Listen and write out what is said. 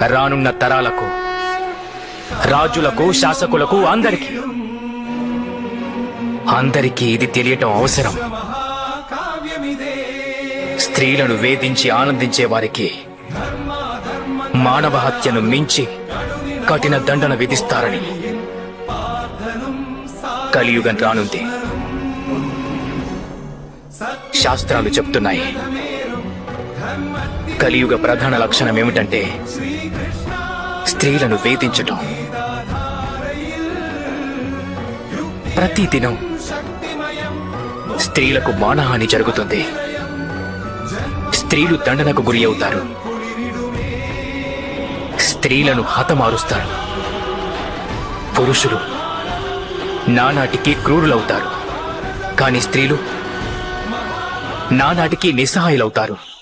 రానున్న తరాలకు, రాజులకు, శాసకులకు, అందరికీ ఇది తెలియటం అవసరం. స్త్రీలను వేధించి ఆనందించే వారికి మానవ హత్యను మించి కఠిన దండన విధిస్తారని. కలియుగం రానుంది. శాస్త్రాలు చెప్తున్నాయి. కలియుగ ప్రధాన లక్షణం ఏమిటంటే స్త్రీలను వేధించటం. ప్రతిదినం స్త్రీలకు మానహాని జరుగుతుంది. స్త్రీలు దండనకు గురి అవుతారు. స్త్రీలను హతమారుస్తారు. పురుషులు నానాటికి క్రూరులవుతారు. కానీ స్త్రీలు నానాటికి నిస్సహాయులవుతారు.